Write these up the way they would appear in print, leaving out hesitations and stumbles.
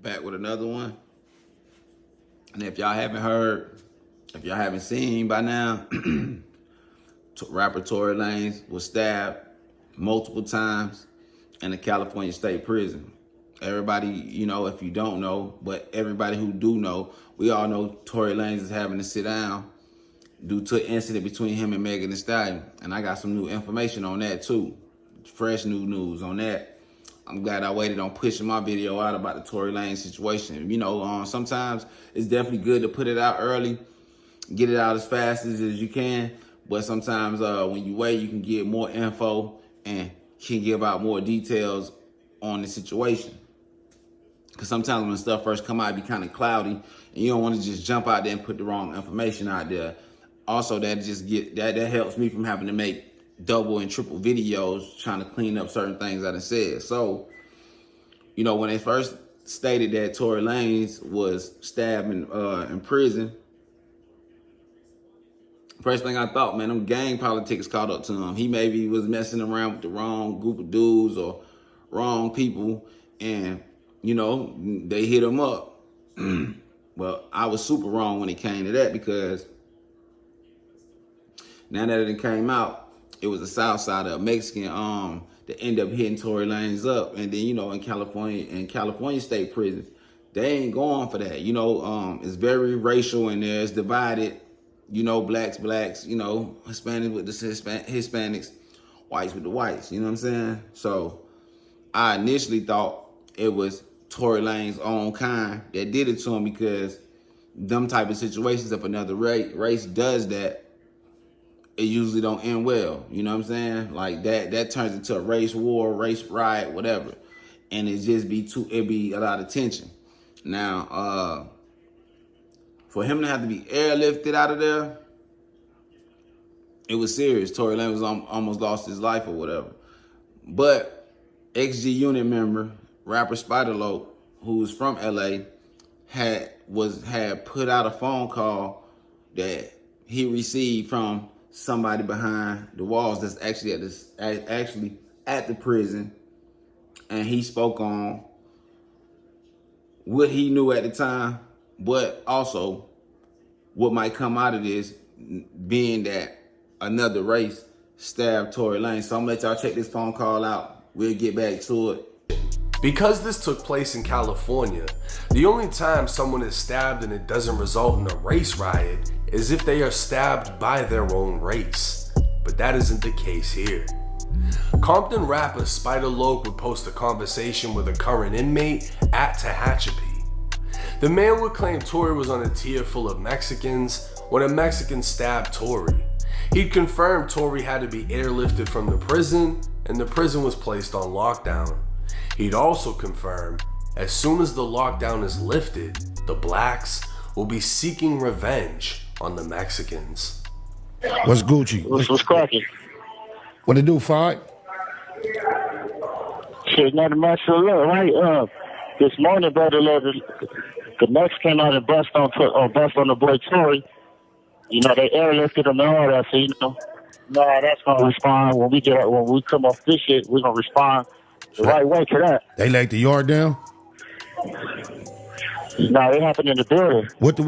Back with another one. And if y'all haven't heard, if y'all haven't seen by now, rapper Tory Lanez was stabbed multiple times in a California state prison. Everybody, you know, if you don't know, but everybody who do know, we all know Tory Lanez is having to sit down due to an incident between him and Megan Thee Stallion. And I got some new information on that too. Fresh new news on that. I'm glad I waited on pushing my video out about the Tory Lanez situation. You know, sometimes it's definitely good to put it out early, get it out as fast as you can. But sometimes when you wait, you can get more info and can give out more details on the situation. Because sometimes when stuff first come out, it be kind of cloudy, and you don't want to just jump out there and put the wrong information out there. Also, that helps me from having to make double and triple videos trying to clean up certain things I done said. So, you know, when they first stated that Tory Lanez was stabbed in prison, first thing I thought, man, them gang politics caught up to him. He maybe was messing around with the wrong group of dudes or wrong people, and, you know, they hit him up. Well, I was super wrong when it came to that, because now that it came out, it was a South Side of Mexican that ended up hitting Tory Lanez up. And then, you know, in California state prisons, they ain't going for that. You know, it's very racial in there. It's divided. You know, blacks, you know, Hispanics with the Hispanics, whites with the whites. You know what I'm saying? So I initially thought it was Tory Lanez's own kind that did it to him, because them type of situations, if another race does that, it usually don't end well. You know what I'm saying? Like that turns into a race war, race riot, whatever. And it be a lot of tension. Now, for him to have to be airlifted out of there, it was serious. Tory Lanez was almost lost his life or whatever. But XG Unit member, rapper Spider-Loc, who was from LA, had put out a phone call that he received from somebody behind the walls that's actually at the prison, and he spoke on what he knew at the time, but also what might come out of this, being that another race stabbed Tory Lanez. So I'm gonna let y'all check this phone call out. We'll get back to it. Because this took place in California, the only time someone is stabbed and it doesn't result in a race riot is if they are stabbed by their own race. But that isn't the case here. Compton rapper Spider-Loc would post a conversation with a current inmate at Tehachapi. The man would claim Tory was on a tier full of Mexicans when a Mexican stabbed Tory. He'd confirmed Tory had to be airlifted from the prison, and the prison was placed on lockdown. He'd also confirm, as soon as the lockdown is lifted, the blacks will be seeking revenge on the Mexicans. What's Gucci? What's cracking? What it do, Fight? Shit, nothing much to look, right? This morning, brother, the Mexican out and bust on the boy Tory. You know, they airlifted him and all that, so, you know, that's gonna respond when we come off this shit. We're gonna respond the right way to that. They laid the yard down? No, it happened in the building. What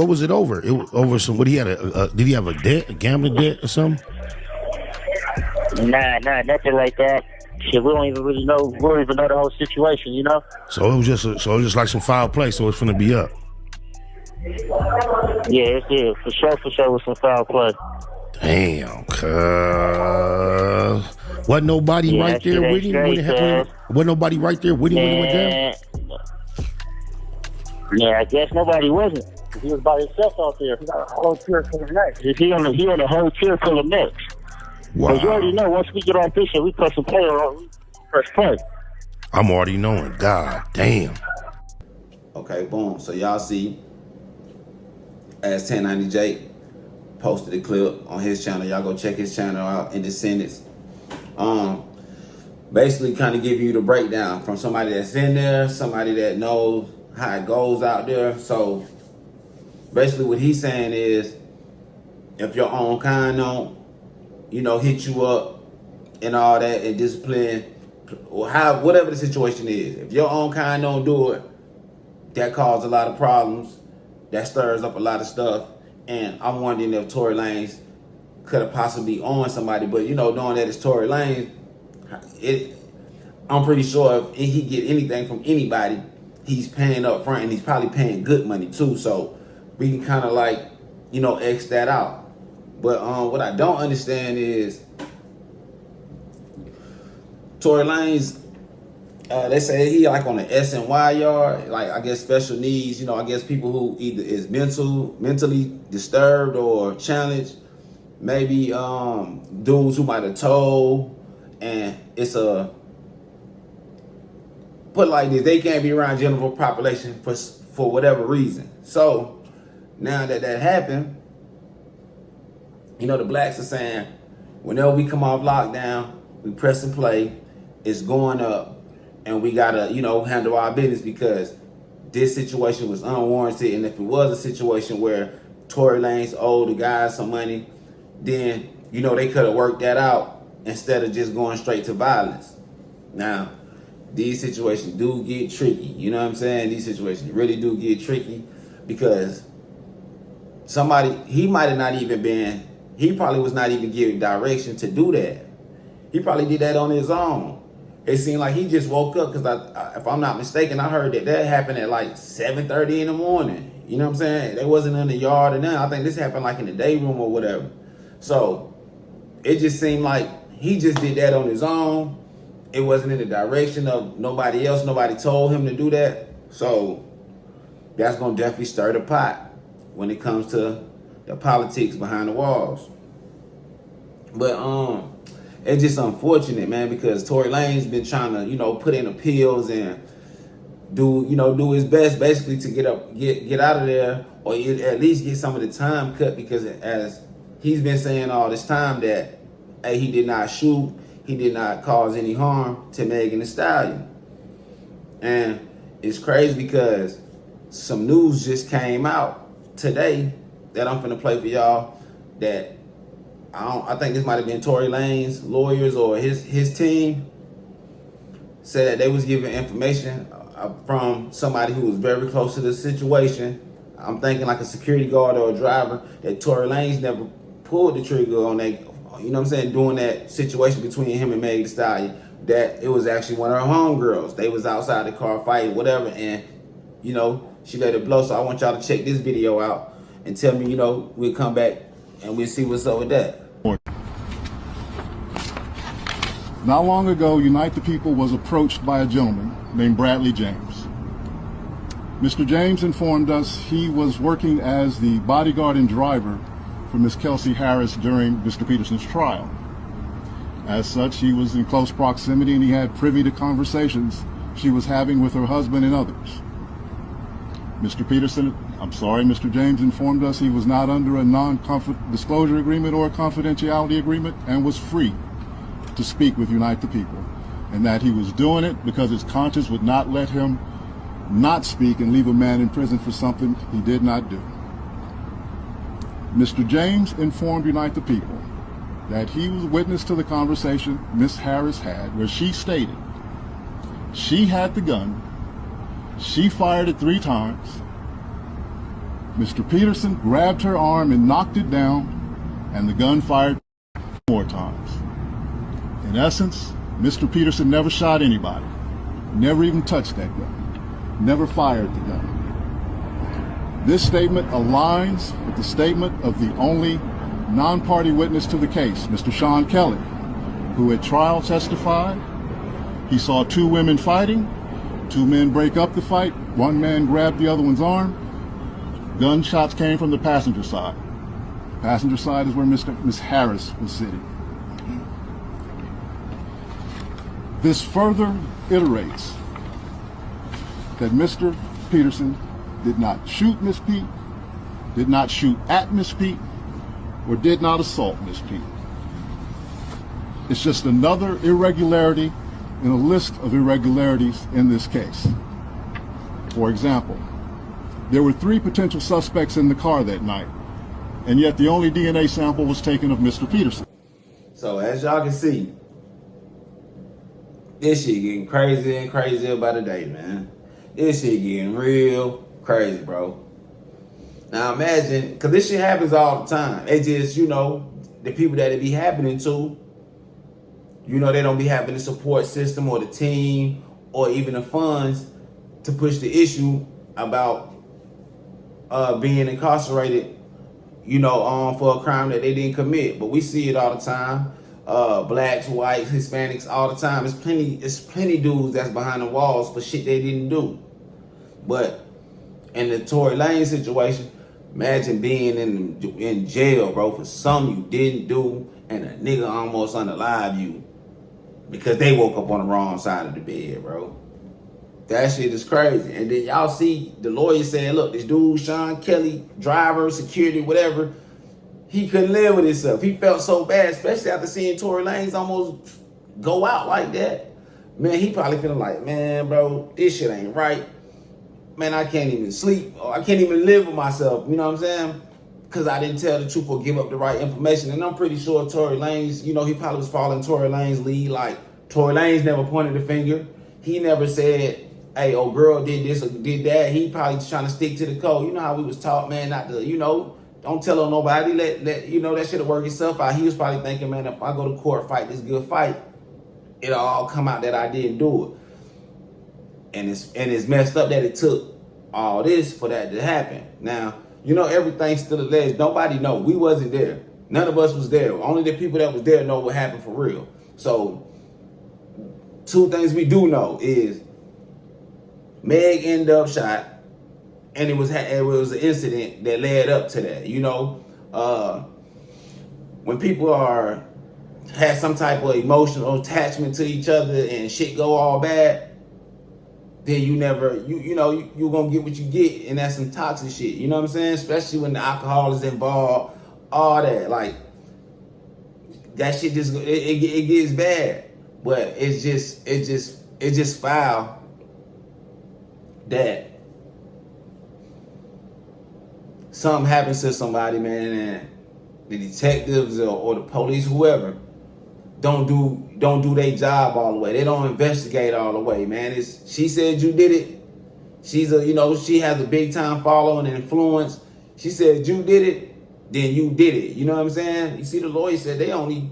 was it over? It was over some. What he had did he have a debt, a gambling debt or something? Nah, nothing like that. Shit, we don't even really know. We don't even know the whole situation, you know. So it was just like some foul play. So it's finna be up. Yeah, it's for sure with some foul play. Damn, cuz. Wasn't nobody right there with him when it happened? Wasn't nobody right there with him when it went down? Yeah, I guess nobody wasn't. He was by himself out there. He got a whole tier full of necks. He on a whole tier full of necks. Wow. Because you already know, once we get on this shit, we press some play on, we press play. I'm already knowing. God damn. Okay, boom. So y'all see, as 1090J posted a clip on his channel. Y'all go check his channel out in the sentence. Basically kind of give you the breakdown from somebody that's in there, somebody that knows how it goes out there. So basically what he's saying is, if your own kind don't, you know, hit you up and all that and discipline, or whatever the situation is, if your own kind don't do it, that caused a lot of problems. That stirs up a lot of stuff. And I'm wondering if Tory Lanez could have possibly owned somebody. But, you know, knowing that it's Tory Lanez, I'm pretty sure if he get anything from anybody, he's paying up front, and he's probably paying good money too. So we can kind of like, you know, X that out. But what I don't understand is Tory Lanez, they say he like on the S&Y yard, like I guess special needs, you know, I guess people who either is mentally disturbed or challenged, maybe dudes who might have told, and it's a, put like this, they can't be around general population for whatever reason. So now that happened, you know, the blacks are saying, whenever we come off lockdown, we press and play, it's going up, and we gotta, you know, handle our business because this situation was unwarranted. And if it was a situation where Tory Lanez owed the guys some money, then, you know, they could have worked that out instead of just going straight to violence. Now, these situations do get tricky. You know what I'm saying? These situations really do get tricky because he might have not even been, he probably was not even given direction to do that. He probably did that on his own. It seemed like he just woke up because if I'm not mistaken, I heard that happened at like 7:30 in the morning. You know what I'm saying? They wasn't in the yard or nothing. I think this happened like in the day room or whatever. So it just seemed like he just did that on his own. It wasn't in the direction of nobody else. Nobody told him to do that. So that's going to definitely stir the pot when it comes to the politics behind the walls. But it's just unfortunate, man, because Tory Lanez been trying to, you know, put in appeals and do his best basically to get out of there, or at least get some of the time cut, because as he's been saying all this time that, hey, he did not shoot, he did not cause any harm to Megan Thee Stallion. And it's crazy because some news just came out today that I'm finna play for y'all that I think this might have been Tory Lanez's lawyers or his team said that they was giving information from somebody who was very close to the situation. I'm thinking like a security guard or a driver, that Tory Lanez never pulled the trigger on that, you know what I'm saying, during that situation between him and Megan Thee Stallion, that it was actually one of her homegirls. They was outside the car fighting, whatever, and, you know, she let it blow. So I want y'all to check this video out and tell me, you know, we'll come back and we'll see what's up with that. Not long ago, Unite the People was approached by a gentleman named Bradley James. Mr. James informed us he was working as the bodyguard and driver for Miss Kelsey Harris during Mr. Peterson's trial. As such, he was in close proximity and he had privy to conversations she was having with her husband and others. Mr. James informed us he was not under a non-disclosure agreement or a confidentiality agreement and was free to speak with Unite the People, and that he was doing it because his conscience would not let him not speak and leave a man in prison for something he did not do. Mr. James informed Unite the People that he was witness to the conversation Miss Harris had, where she stated she had the gun, she fired it 3 times, Mr. Peterson grabbed her arm and knocked it down, and the gun fired more times. In essence, Mr. Peterson never shot anybody, never even touched that gun, never fired the gun. This statement aligns with the statement of the only non-party witness to the case, Mr. Sean Kelly, who at trial testified he saw 2 women fighting, 2 men break up the fight, 1 man grabbed the other one's arm. Gunshots came from the passenger side. Passenger side is where Miss Harris was sitting. This further iterates that Mr. Peterson did not shoot Miss Pete, did not shoot at Miss Pete, or did not assault Miss Pete. It's just another irregularity in a list of irregularities in this case. For example, there were 3 potential suspects in the car that night, and yet the only DNA sample was taken of Mr. Peterson. So as y'all can see, this shit getting crazier and crazier by the day, man. This shit getting real crazy, bro. Now imagine, because this shit happens all the time. It just, you know, the people that it be happening to, you know, they don't be having the support system or the team or even the funds to push the issue about being incarcerated, you know, for a crime that they didn't commit. But we see it all the time. Blacks, whites, Hispanics, all the time. It's plenty dudes that's behind the walls for shit they didn't do. But in the Tory Lanez situation, imagine being in jail, bro, for something you didn't do, and a nigga almost unalive you because they woke up on the wrong side of the bed, bro. That shit is crazy. And then y'all see the lawyer saying, look, this dude, Sean Kelly, driver, security, whatever, he couldn't live with himself. He felt so bad, especially after seeing Tory Lanez almost go out like that. Man, he probably feeling like, man, bro, this shit ain't right. Man, I can't even sleep. Or I can't even live with myself. You know what I'm saying? Because I didn't tell the truth or give up the right information. And I'm pretty sure Tory Lanez, you know, he probably was following Tory Lanez' lead. Like, Tory Lanez never pointed the finger. He never said, hey, old girl did this or did that. He probably just trying to stick to the code. You know how we was taught, man, not to, you know, don't tell on nobody. Let you know, that shit'll work itself out. He was probably thinking, man, if I go to court, fight this good fight, it'll all come out that I didn't do it. And it's messed up that it took all this for that to happen. Now, you know, everything's still alleged. Nobody know. We wasn't there. None of us was there. Only the people that was there know what happened for real. So, two things we do know is Meg ended up shot, and it was an incident that led up to that. You know, when people have some type of emotional attachment to each other and shit go all bad, then you gonna get what you get, and that's some toxic shit. You know what I'm saying? Especially when the alcohol is involved, all that. Like, that shit just it gets bad. But it's just foul that something happens to somebody, man, and the detectives or the police, whoever, don't do their job all the way. They don't investigate all the way, man. She said you did it. She has a big time following and influence. She said you did it, then you did it. You know what I'm saying? You see, the lawyer said they only,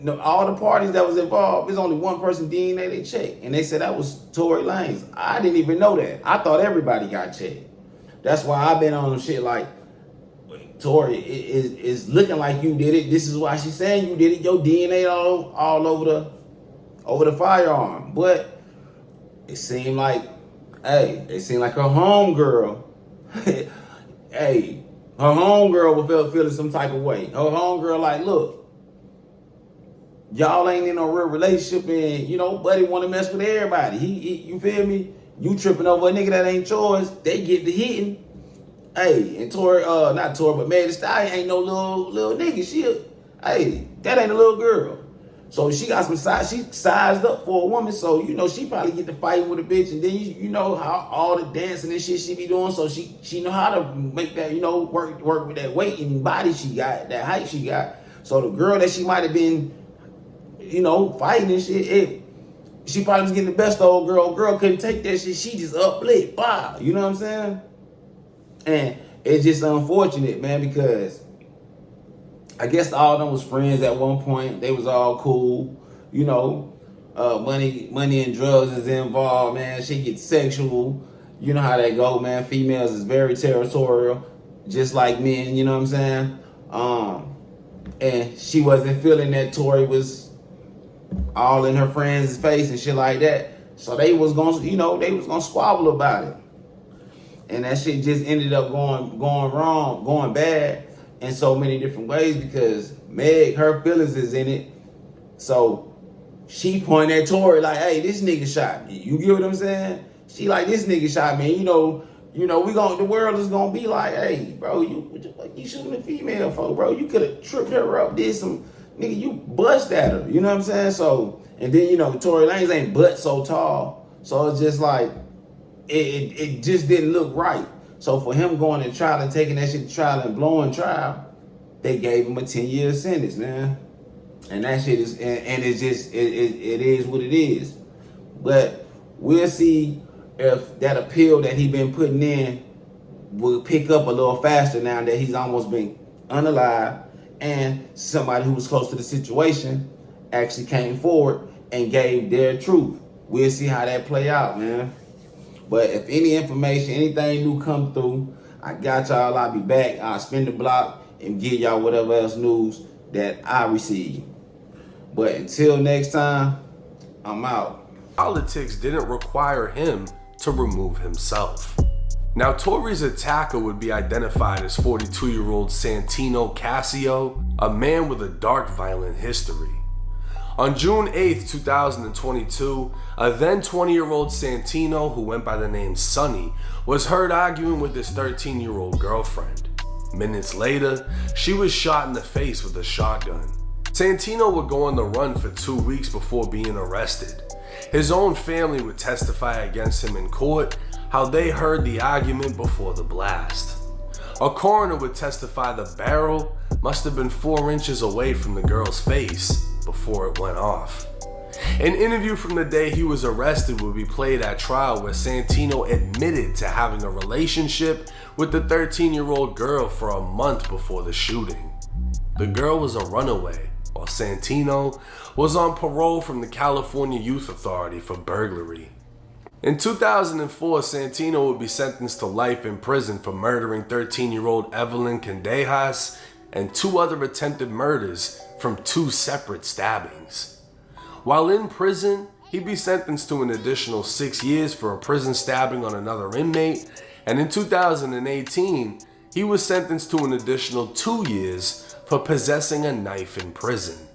all the parties that was involved, there's only one person DNA they checked, and they said that was Tory Lanez. I didn't even know that. I thought everybody got checked. That's why I've been on shit like, Tory is looking like you did it. This is why she's saying you did it. Your DNA all over the firearm. But it seemed like her homegirl, hey, her homegirl was feeling some type of way. Her homegirl like, look, y'all ain't in no real relationship, and you know, buddy want to mess with everybody. You feel me? You tripping over a nigga that ain't yours, they get to hitting. Hey, and Tory, not Tory, but Meg Thee Stallion ain't no little nigga. That ain't a little girl. So she got some size. She sized up for a woman. So you know she probably get to fighting with a bitch, and then you know how all the dancing and shit she be doing. So she know how to make that, you know, work with that weight and body she got, that height she got. So the girl that she might have been, you know, fighting and shit, she probably was getting the best of old girl. Old girl couldn't take that shit. She just uplit, bah. You know what I'm saying? And it's just unfortunate, man, because I guess all of them was friends at one point. They was all cool, you know. Money and drugs is involved, man. Shit gets sexual. You know how that go, man. Females is very territorial, just like men. You know what I'm saying? And she wasn't feeling that Tory was all in her friends' face and shit like that. So they was gonna squabble about it. And that shit just ended up going wrong, going bad in so many different ways, because Meg, her feelings is in it. So she pointed at Tory like, hey, this nigga shot me. You get what I'm saying? She like, this nigga shot me. You know, the world is gonna be like, hey, bro, what the fuck you shooting a female for, bro? You could have tripped her up, did some, nigga, you bust at her. You know what I'm saying? So, and then, you know, Tory Lanez ain't but so tall. So it's just like, it just didn't look right. So for him going to trial and taking that shit to trial and blowing trial, they gave him a 10-year sentence, man. And that shit is, and it's just, it is what it is. But we'll see if that appeal that he been putting in will pick up a little faster now that he's almost been unalive, and somebody who was close to the situation actually came forward and gave their truth. We'll see how that play out, man. But if any information, anything new come through, I got y'all. I'll be back. I'll spin the block and give y'all whatever else news that I receive. But until next time, I'm out. Politics didn't require him to remove himself. Now, Tory's attacker would be identified as 42-year-old Santino Casio, a man with a dark violent history. On June 8th, 2022, a then 20-year-old Santino, who went by the name Sonny, was heard arguing with his 13-year-old girlfriend. Minutes later, she was shot in the face with a shotgun. Santino would go on the run for 2 weeks before being arrested. His own family would testify against him in court, how they heard the argument before the blast. A coroner would testify the barrel must have been 4 inches away from the girl's face before it went off. An interview from the day he was arrested would be played at trial, where Santino admitted to having a relationship with the 13-year-old girl for a month before the shooting. The girl was a runaway, while Santino was on parole from the California Youth Authority for burglary. In 2004, Santino would be sentenced to life in prison for murdering 13-year-old Evelyn Candejas and 2 other attempted murders from 2 separate stabbings. While in prison, he'd be sentenced to an additional 6 years for a prison stabbing on another inmate, and in 2018, he was sentenced to an additional 2 years for possessing a knife in prison.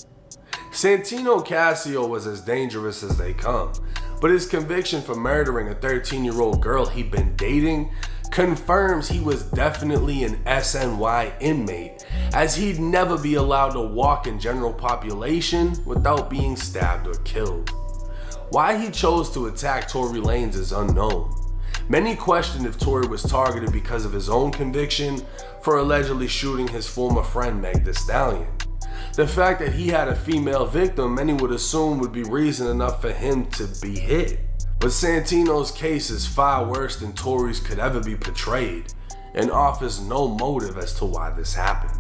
Santino Casio was as dangerous as they come, but his conviction for murdering a 13-year-old girl he'd been dating confirms he was definitely an SNY inmate, as he'd never be allowed to walk in general population without being stabbed or killed. Why he chose to attack Tory Lanez is unknown. Many questioned if Tory was targeted because of his own conviction for allegedly shooting his former friend Meg Thee Stallion. The fact that he had a female victim, many would assume would be reason enough for him to be hit. But Santino's case is far worse than Tory's could ever be portrayed, and offers no motive as to why this happened.